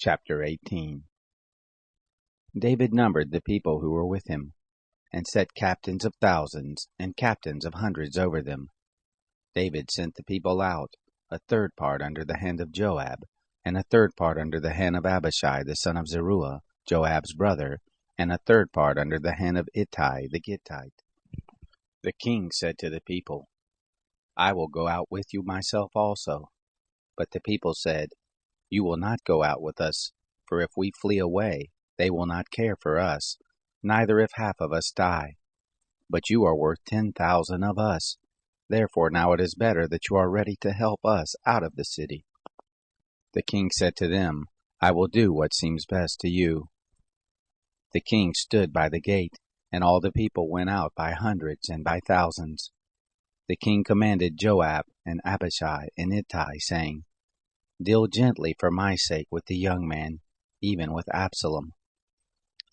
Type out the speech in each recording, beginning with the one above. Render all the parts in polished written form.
Chapter 18. David numbered the people who were with him, and set captains of thousands and captains of hundreds over them. David sent the people out, a third part under the hand of Joab, and a third part under the hand of Abishai the son of Zeruiah, Joab's brother, and a third part under the hand of Ittai the Gittite. The king said to the people, I will go out with you myself also. But the people said, You will not go out with us, for if we flee away, they will not care for us, neither if half of us die. But you are worth 10,000 of us. Therefore now it is better that you are ready to help us out of the city. The king said to them, I will do what seems best to you. The king stood by the gate, and all the people went out by hundreds and by thousands. The king commanded Joab and Abishai and Ittai, saying, Deal gently for my sake with the young man, even with Absalom.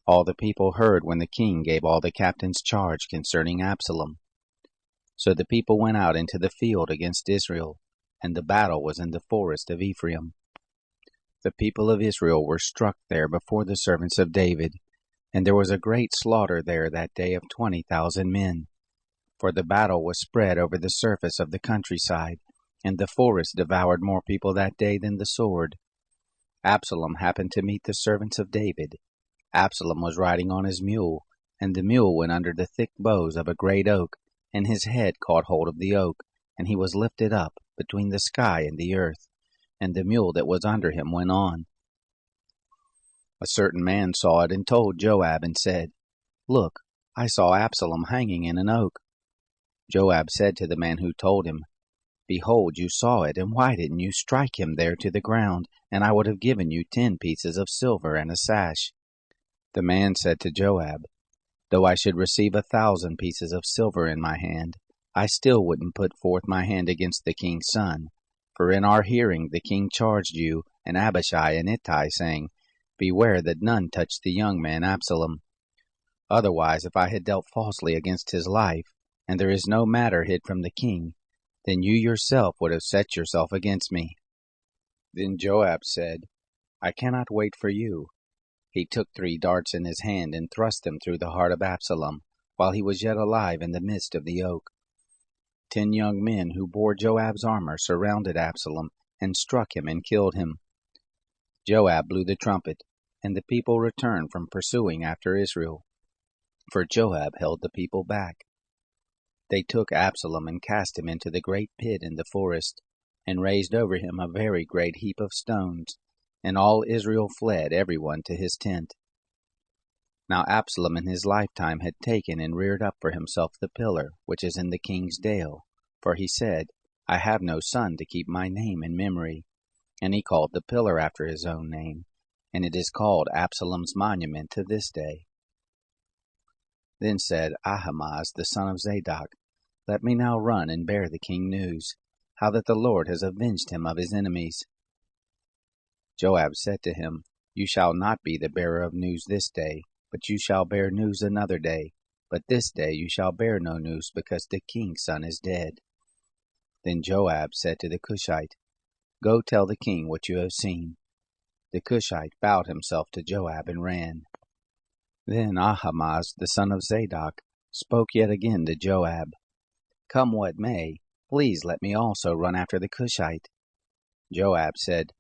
All the people heard when the king gave all the captains charge concerning Absalom. So the people went out into the field against Israel, and the battle was in the forest of Ephraim. The people of Israel were struck there before the servants of David, and there was a great slaughter there that day of 20,000 men. For the battle was spread over the surface of the countryside, and the forest devoured more people that day than the sword. Absalom happened to meet the servants of David. Absalom was riding on his mule, and the mule went under the thick boughs of a great oak, and his head caught hold of the oak, and he was lifted up between the sky and the earth, and the mule that was under him went on. A certain man saw it and told Joab and said, Look, I saw Absalom hanging in an oak. Joab said to the man who told him, Behold, you saw it, and why didn't you strike him there to the ground, and I would have given you 10 pieces of silver and a sash. The man said to Joab, Though I should receive 1,000 pieces of silver in my hand, I still wouldn't put forth my hand against the king's son. For in our hearing the king charged you and Abishai and Ittai, saying, Beware that none touch the young man Absalom. Otherwise, if I had dealt falsely against his life, and there is no matter hid from the king, then you yourself would have set yourself against me. Then Joab said, I cannot wait for you. He took 3 darts in his hand and thrust them through the heart of Absalom, while he was yet alive in the midst of the oak. 10 young men who bore Joab's armor surrounded Absalom and struck him and killed him. Joab blew the trumpet, and the people returned from pursuing after Israel, for Joab held the people back. They took Absalom and cast him into the great pit in the forest, and raised over him a very great heap of stones, and all Israel fled every one to his tent. Now Absalom in his lifetime had taken and reared up for himself the pillar which is in the king's dale, for he said, I have no son to keep my name in memory. And he called the pillar after his own name, and it is called Absalom's monument to this day. Then said Ahimaaz the son of Zadok, Let me now run and bear the king news, how that the Lord has avenged him of his enemies. Joab said to him, You shall not be the bearer of news this day, but you shall bear news another day. But this day you shall bear no news, because the king's son is dead. Then Joab said to the Cushite, Go tell the king what you have seen. The Cushite bowed himself to Joab and ran. Then Ahimaaz the son of Zadok spoke yet again to Joab, Come what may, please let me also run after the Cushite. Joab said,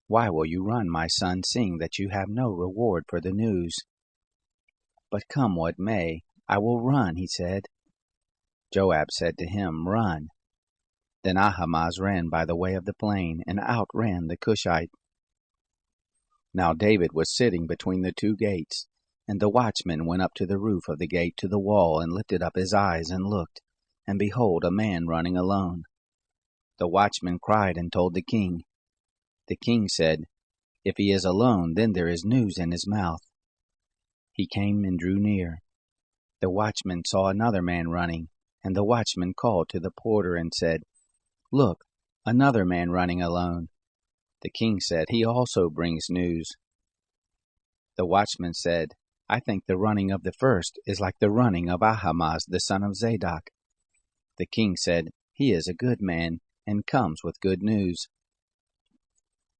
Why will you run, my son, seeing that you have no reward for the news? But come what may, I will run, he said. Joab said to him, Run. Then Ahimaaz ran by the way of the plain, and outran the Cushite. Now David was sitting between the 2 gates, and the watchman went up to the roof of the gate to the wall, and lifted up his eyes and looked, and behold, a man running alone. The watchman cried and told the king. The king said, If he is alone, then there is news in his mouth. He came and drew near. The watchman saw another man running, and the watchman called to the porter and said, Look, another man running alone. The king said, He also brings news. The watchman said, I think the running of the first is like the running of Ahimaaz the son of Zadok. The king said, He is a good man, and comes with good news.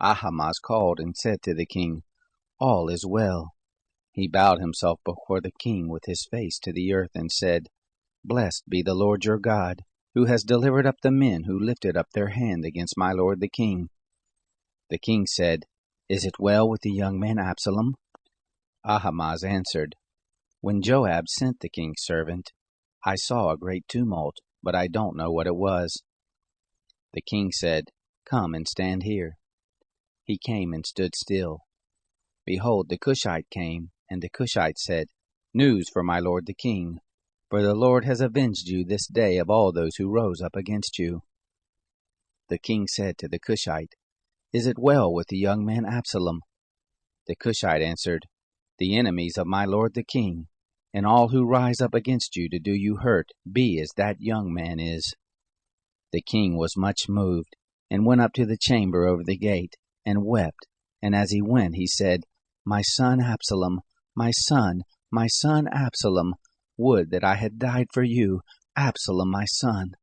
Ahimaaz called and said to the king, "All is well." He bowed himself before the king with his face to the earth and said, "Blessed be the Lord your God, who has delivered up the men who lifted up their hand against my lord the king." The king said, "Is it well with the young man Absalom?" Ahimaaz answered, "When Joab sent the king's servant, I saw a great tumult, but I don't know what it was." The king said, "Come and stand here." He came and stood still. Behold, the Cushite came, and the Cushite said, "News for my lord the king, for the Lord has avenged you this day of all those who rose up against you." The king said to the Cushite, "Is it well with the young man Absalom?" The Cushite answered, "The enemies of my lord the king, and all who rise up against you to do you hurt, be as that young man is." The king was much moved, and went up to the chamber over the gate, and wept, and as he went he said, "My son Absalom, my son Absalom, would that I had died for you, Absalom my son."